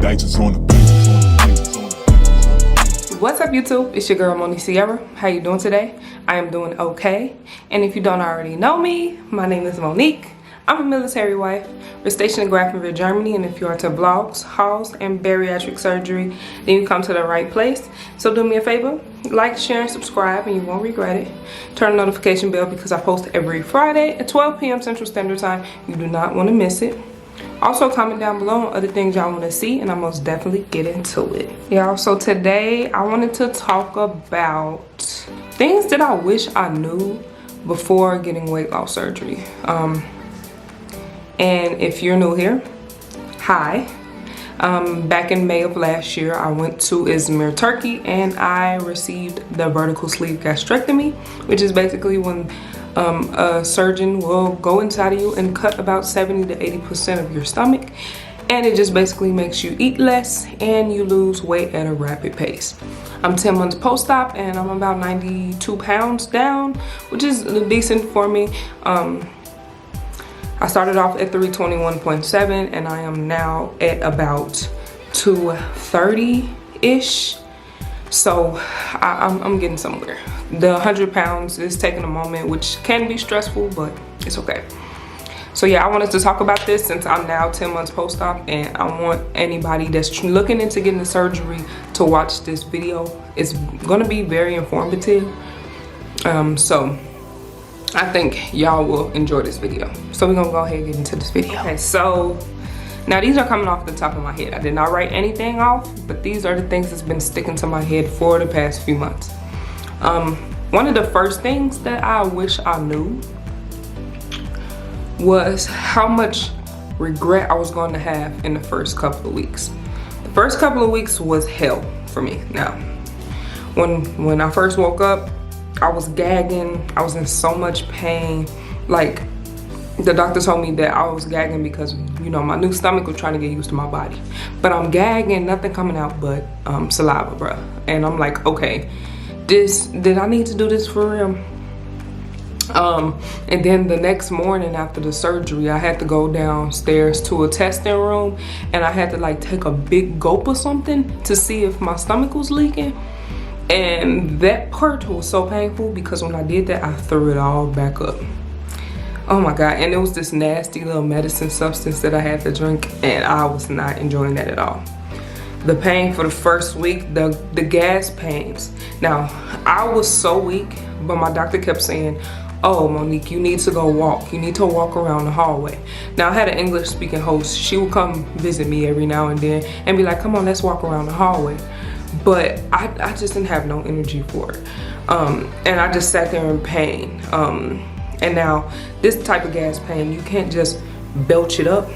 Dice on the beat. What's up, YouTube? It's your girl Moni Sierra. How you doing today? I am doing okay. And if you don't already know me, my name is Monique. I'm a military wife. We're stationed in Grafenwohr, Germany, and if you're into vlogs, hauls, and bariatric surgery, then you come to the right place. So do me a favor, like, share, and subscribe, and you won't regret it. Turn the notification bell because I post every Friday at 12 p.m. Central Standard Time. You do not want to miss it. Also, comment down below on other things y'all want to see, and I most definitely get into it. Y'all, so today I wanted to talk about things that I wish I knew before getting weight loss surgery. And if you're new here, hi. Back in May of last year, I went to Izmir, Turkey, and I received the vertical sleeve gastrectomy, which is basically when a surgeon will go inside of you and cut about 70 to 80% of your stomach, and it just basically makes you eat less and you lose weight at a rapid pace. I'm 10 months post-op and I'm about 92 pounds down, which is decent for me. I started off at 321.7 and I am now at about 230-ish. So I'm getting somewhere. The 100 pounds is taking a moment, which can be stressful, but it's okay. So yeah, I wanted to talk about this since I'm now 10 months post-op, and I want anybody that's looking into getting the surgery to watch this video. It's gonna be very informative. So I think y'all will enjoy this video. So we're gonna go ahead and get into this video. Okay, so now these are coming off the top of my head. I did not write anything off, but these are the things that's been sticking to my head for the past few months. One of the first things that I wish I knew was how much regret I was going to have in the first couple of weeks. The first couple of weeks was hell for me. Now, when I first woke up, I was gagging. I was in so much pain. Like, the doctor told me that I was gagging because, you know, my new stomach was trying to get used to my body. But I'm gagging, nothing coming out but saliva, bruh. And I'm like, okay, did I need to do this for real? And then the next morning after the surgery, I had to go downstairs to a testing room, and I had to like take a big gulp of something to see if my stomach was leaking. And that part was so painful because when I did that, I threw it all back up. Oh my God, and it was this nasty little medicine substance that I had to drink, and I was not enjoying that at all. The pain for the first week, the gas pains. Now, I was so weak, but my doctor kept saying, oh, Monique, you need to go walk. You need to walk around the hallway. Now, I had an English speaking host. She would come visit me every now and then and be like, come on, let's walk around the hallway. But I just didn't have no energy for it. And I just sat there in pain. And now, this type of gas pain, you can't just belch it up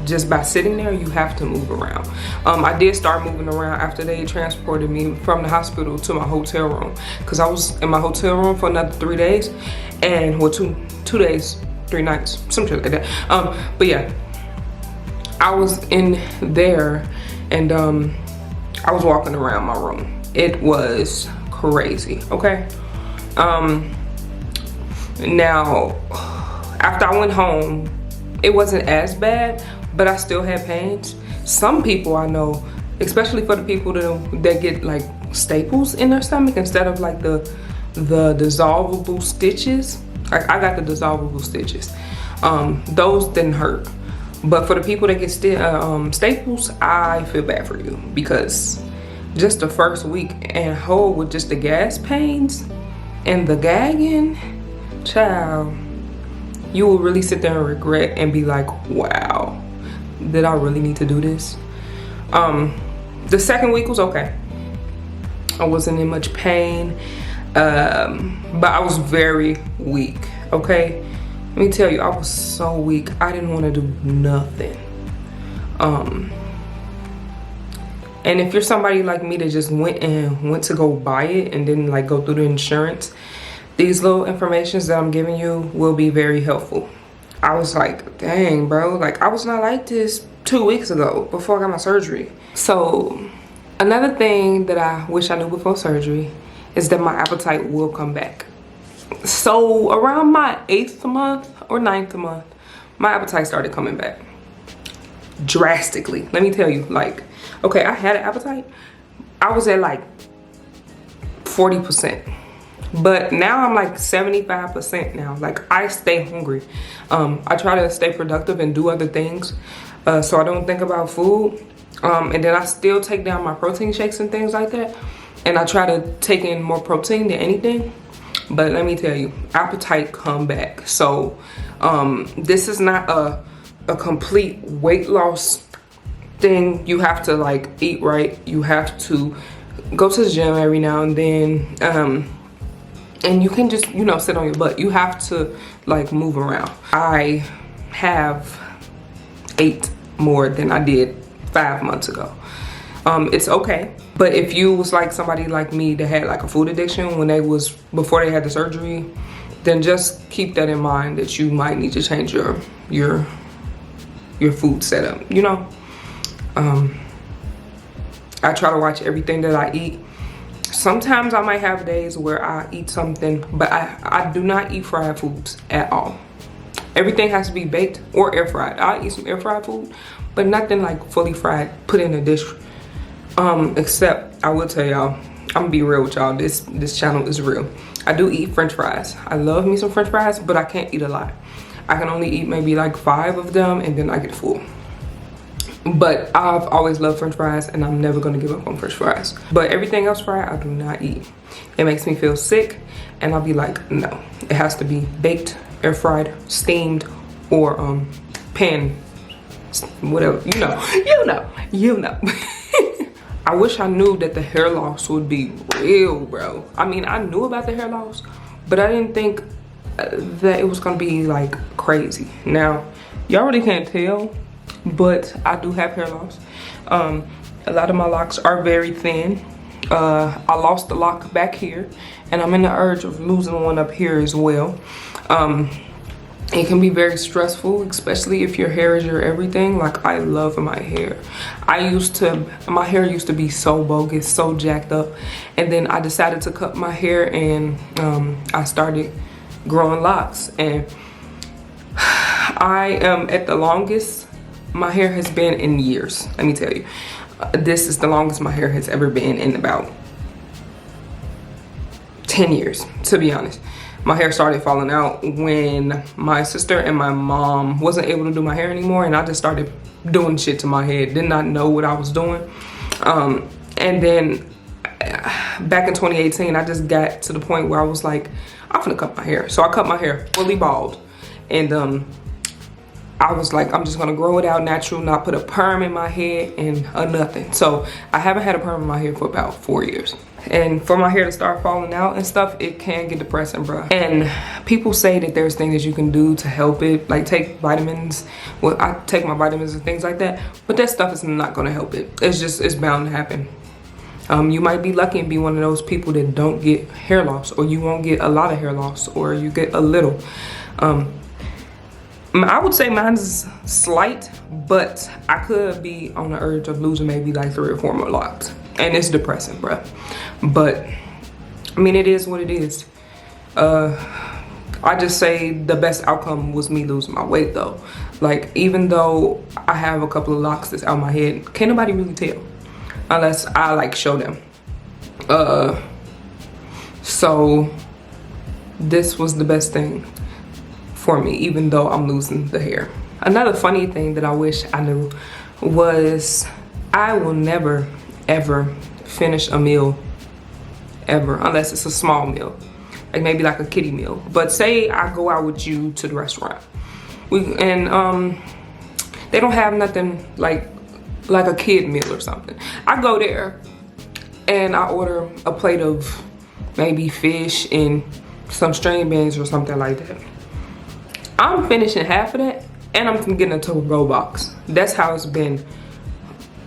just by sitting there. You have to move around. I did start moving around after they transported me from the hospital to my hotel room, because I was in my hotel room for another 3 days, and well, two days, 3 nights, something like that. But yeah, I was in there, and I was walking around my room. It was crazy, okay? Now, after I went home, it wasn't as bad, but I still had pains. Some people I know, especially for the people that get like staples in their stomach instead of like the dissolvable stitches. Like, I got the dissolvable stitches. Those didn't hurt. But for the people that get staples, I feel bad for you, because just the first week and whole with just the gas pains and the gagging, child, you will really sit there and regret and be like, wow, did I really need to do this? The second week was okay. I wasn't in much pain, but I was very weak, okay? Let me tell you, I was so weak. I didn't want to do nothing. And if you're somebody like me that just went to go buy it and didn't like go through the insurance, these little informations that I'm giving you will be very helpful. I was like, dang, bro, like I was not like this 2 weeks ago before I got my surgery. So another thing that I wish I knew before surgery is that my appetite will come back. So around my 8th month or 9th month, my appetite started coming back. drastically. Let me tell you, like, okay, I had an appetite. I was at like 40%. But now I'm like 75% now. Like, I stay hungry. I try to stay productive and do other things so I don't think about food. And then I still take down my protein shakes and things like that. And I try to take in more protein than anything. But let me tell you, appetite come back. So this is not a complete weight loss thing. You have to like eat right. You have to go to the gym every now and then. And you can just, you know, sit on your butt. You have to like move around. I have ate more than I did 5 months ago. It's okay. But if you was like somebody like me that had like a food addiction when before they had the surgery, then just keep that in mind that you might need to change your food setup, you know? I try to watch everything that I eat. Sometimes I might have days where I eat something, but I do not eat fried foods at all. Everything has to be baked or air fried. I'll eat some air fried food, but nothing like fully fried, put in a dish. Except I will tell y'all, I'm gonna be real with y'all, this channel is real. I do eat french fries. I love me some french fries, but I can't eat a lot. I can only eat maybe like 5 of them and then I get full. But I've always loved french fries and I'm never gonna give up on french fries. But everything else fried, I do not eat. It makes me feel sick and I'll be like, no. It has to be baked, air fried, steamed, or pan, whatever, you know. I wish I knew that the hair loss would be real, bro. I mean, I knew about the hair loss, but I didn't think that it was gonna be like crazy. Now, y'all really can't tell, but I do have hair loss. A lot of my locks are very thin. I lost the lock back here, and I'm in the urge of losing one up here as well. It can be very stressful, especially if your hair is your everything. Like, I love my hair. My hair used to be so bogus, so jacked up. And then I decided to cut my hair and I started growing locks. And I am at the longest my hair has been in years. Let me tell you. This is the longest my hair has ever been in about 10 years, to be honest. My hair started falling out when my sister and my mom wasn't able to do my hair anymore, and I just started doing shit to my head. Did not know what I was doing. And then back in 2018, I just got to the point where I was like, I'm gonna cut my hair. So I cut my hair fully bald. And I was like, I'm just gonna grow it out natural, not put a perm in my head and nothing. So I haven't had a perm in my hair for about 4 years. And for my hair to start falling out and stuff, it can get depressing, bro. And people say that there's things that you can do to help it, like take vitamins. Well, I take my vitamins and things like that, but that stuff is not gonna help it. It's bound to happen. You might be lucky and be one of those people that don't get hair loss, or you won't get a lot of hair loss, or you get a little. I would say mine's slight, but I could be on the urge of losing maybe like 3 or 4 more locks. And it's depressing, bruh. But, I mean, it is what it is. I just say the best outcome was me losing my weight, though. Like, even though I have a couple of locks that's out my head, can't nobody really tell. Unless I, like, show them. So, this was the best thing for me, even though I'm losing the hair. Another funny thing that I wish I knew was I will never, ever finish a meal ever, unless it's a small meal, like maybe like a kiddie meal. But say I go out with you to the restaurant, and they don't have nothing like a kid meal or something. I go there and I order a plate of maybe fish and some string beans or something like that. I'm finishing half of that and I'm getting a to-go box. That's how it's been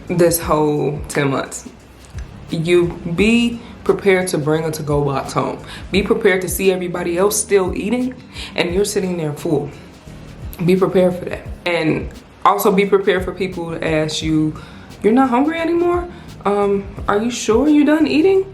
this whole 10 months. You be prepared to bring a to-go box home. Be prepared to see everybody else still eating and you're sitting there full. Be prepared for that. And also be prepared for people to ask you, you're not hungry anymore? Are you sure you're done eating?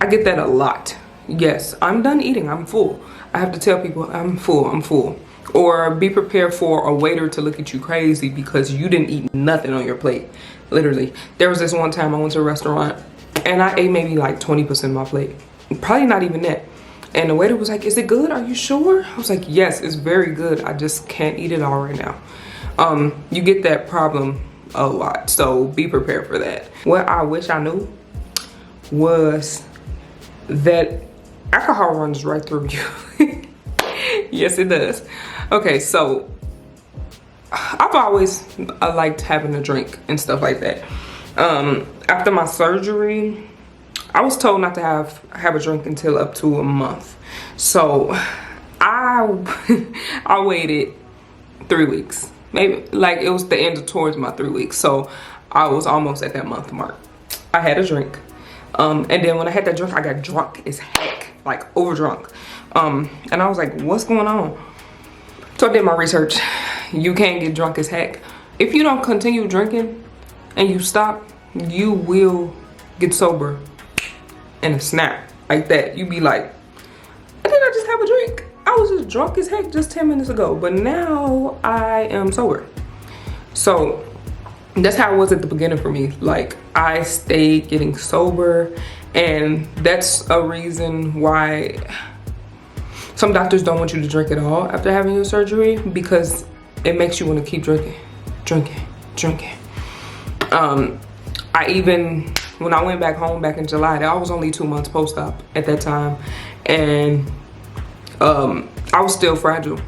I get that a lot. Yes, I'm done eating, I'm full. I have to tell people I'm full. Or be prepared for a waiter to look at you crazy because you didn't eat nothing on your plate. Literally. There was this one time I went to a restaurant and I ate maybe like 20% of my plate. Probably not even that. And the waiter was like, is it good? Are you sure? I was like, yes, it's very good. I just can't eat it all right now. You get that problem a lot, so be prepared for that. What I wish I knew was that alcohol runs right through you. Yes, it does. Okay, so I've always liked having a drink and stuff like that. After my surgery, I was told not to have a drink until up to a month. So I waited 3 weeks. Maybe like it was the end towards my 3 weeks. So I was almost at that month mark. I had a drink. And then when I had that drink, I got drunk as heck, like over drunk. And I was like, what's going on? So I did my research. You can't get drunk as heck. If you don't continue drinking and you stop, you will get sober in a snap like that. You be like, I did I just have a drink? I was just drunk as heck just 10 minutes ago, but now I am sober. So that's how it was at the beginning for me. Like I stayed getting sober, and that's a reason why some doctors don't want you to drink at all after having your surgery, because it makes you want to keep drinking. I even, when I went back home back in July, I was only 2 months post-op at that time, and I was still fragile.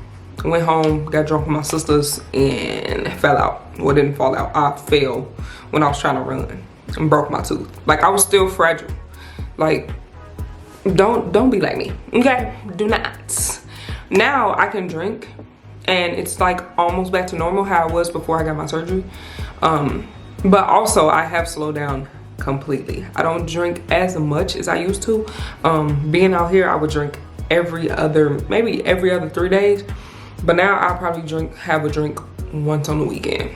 I went home, got drunk with my sisters, and fell out. Well, didn't fall out. I fell when I was trying to run and broke my tooth. Like I was still fragile. Like don't be like me, okay? Do not. Now I can drink, and it's like almost back to normal how it was before I got my surgery. But also I have slowed down completely. I don't drink as much as I used to. Being out here, I would drink maybe every other 3 days. But now I'll probably have a drink once on the weekend.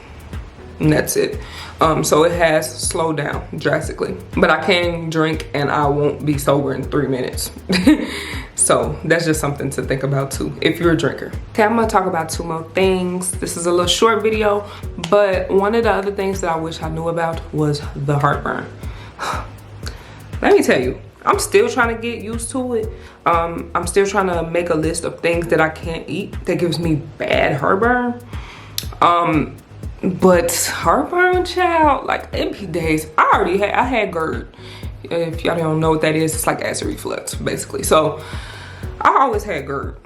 And that's it. So it has slowed down drastically. But I can drink and I won't be sober in 3 minutes. So that's just something to think about too, if you're a drinker. Okay, I'm gonna talk about 2 more things. This is a little short video, but one of the other things that I wish I knew about was the heartburn. Let me tell you, I'm still trying to get used to it. I'm still trying to make a list of things that I can't eat that gives me bad heartburn. But heartburn, child, like it be days. I had GERD. If y'all don't know what that is, it's like acid reflux, basically. So I always had GERD.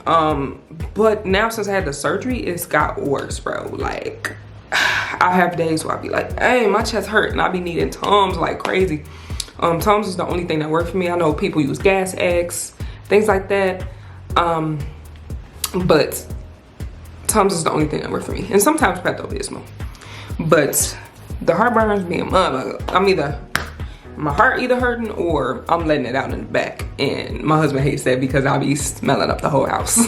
But now since I had the surgery, it's got worse, bro. Like I have days where I be like, hey, my chest hurt, and I be needing Tums like crazy. Tums is the only thing that worked for me. I know people use Gas X, things like that. But Tums is the only thing that worked for me. And sometimes Pepto-Bismol. But the heartburns being I'm either, my heart either hurting or I'm letting it out in the back. And my husband hates that because I'll be smelling up the whole house.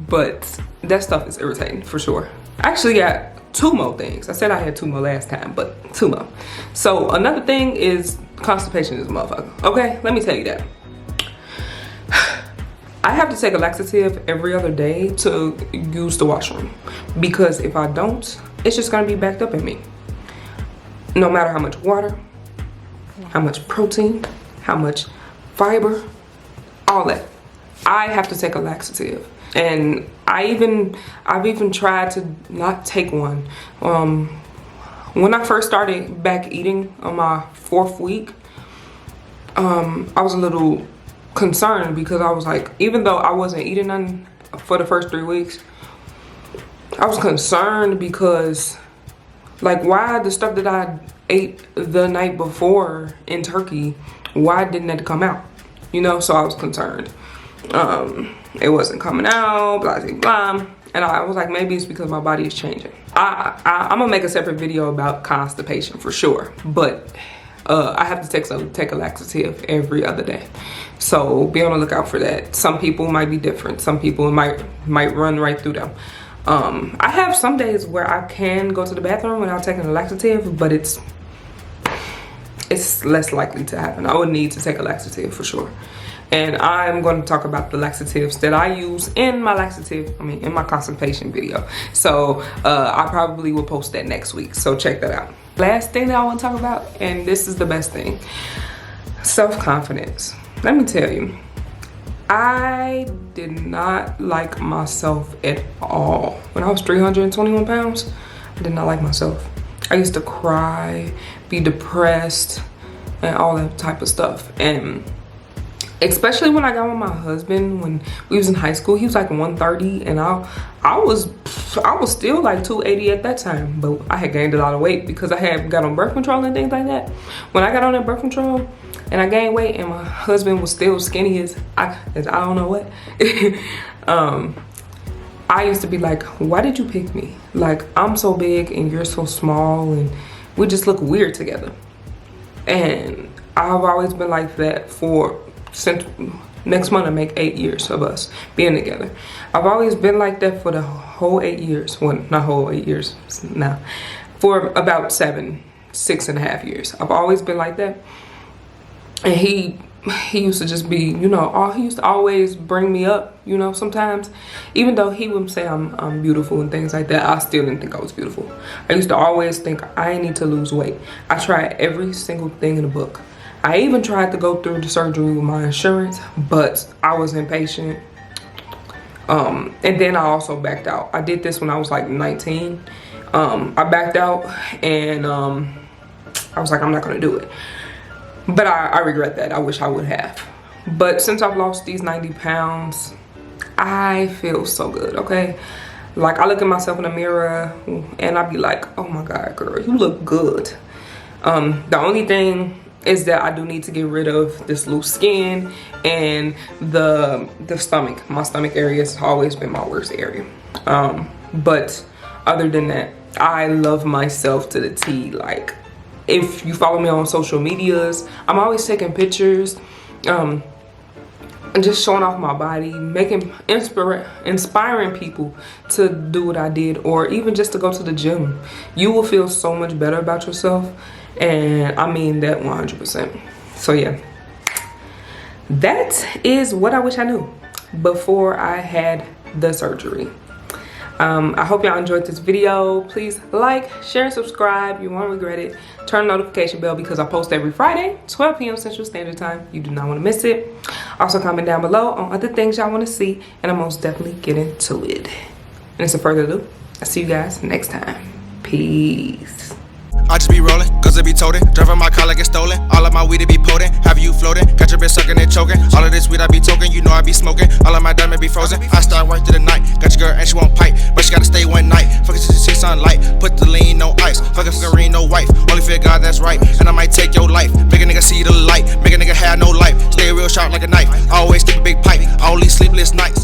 But that stuff is irritating for sure. I actually got 2 more things. I said I had 2 more last time, but 2 more. So another thing is constipation is a motherfucker. Okay, let me tell you that. I have to take a laxative every other day to use the washroom, because if I don't, it's just gonna be backed up in me. No matter how much water, how much protein, how much fiber, all that. I have to take a laxative. And I've even tried to not take one. When I first started back eating on my 4th week, I was a little concerned because I was like, even though I wasn't eating none for the first 3 weeks, I was concerned because like, why the stuff that I ate the night before in Turkey, why didn't that come out? You know, so I was concerned. It wasn't coming out, blah, blah, blah. And I was like, maybe it's because my body is changing. I'm gonna make a separate video about constipation for sure, but I have to take a laxative every other day. So be on the lookout for that. Some people might be different. Some people might run right through them. I have some days where I can go to the bathroom without taking a laxative, but it's less likely to happen. I would need to take a laxative for sure. And I'm going to talk about the laxatives that I use in my in my constipation video. So I probably will post that next week, so check that out. Last thing that I want to talk about, and this is the best thing, self-confidence. Let me tell you, I did not like myself at all. When I was 321 pounds, I did not like myself. I used to cry, be depressed, and all that type of stuff. And especially when I got with my husband, when we was in high school, he was like 130, and I was still like 280 at that time, but I had gained a lot of weight because I had got on birth control and things like that. When I got on that birth control and I gained weight, and my husband was still skinny as I don't know what, I used to be like, why did you pick me? Like, I'm so big and you're so small, and we just look weird together. And I've always been like that since next month I make 8 years of us being together. I've always been like that for the whole 8 years. Well, not whole 8 years, no. For about 6.5 years. I've always been like that. And he used to just be, you know, he used to always bring me up, you know, sometimes. Even though he wouldn't say I'm beautiful and things like that, I still didn't think I was beautiful. I used to always think I need to lose weight. I tried every single thing in the book. I even tried to go through the surgery with my insurance, but I was impatient. And then I also backed out. I did this when I was like 19. I backed out, and I was like, I'm not gonna do it. But I regret that. I wish I would have. But since I've lost these 90 pounds, I feel so good, okay? Like, I look at myself in the mirror and I be like, oh my God, girl, you look good. The only thing is that I do need to get rid of this loose skin and the stomach. My stomach area has always been my worst area. But other than that, I love myself to the T. Like, if you follow me on social medias, I'm always taking pictures, and just showing off my body, inspiring people to do what I did, or even just to go to the gym. You will feel so much better about yourself, and I mean that 100%. So yeah, that is what I wish I knew before I had the surgery. I hope y'all enjoyed this video. Please like, share, and subscribe. You won't regret it. Turn the notification bell because I post every Friday, 12 p.m. Central Standard Time. You do not want to miss it. Also, comment down below on other things y'all want to see, and I'll most definitely get into it. And without further ado, I'll see you guys next time. Peace. I just be rolling, cause it be toting. Driving my car like it's stolen. All of my weed it be potent. Have you floating? Got your bitch sucking and choking. All of this weed I be toking, you know I be smoking. All of my diamond be frozen. I start work through the night. Got your girl and she won't pipe, but she gotta stay one night. Fuck it till she see sunlight. Put the lean, no ice. Fuck it, fucking no wife. Only fear God, that's right. And I might take your life. Make a nigga see the light. Make a nigga have no life. Stay real sharp like a knife. Always keep a big pipe. All these sleepless nights.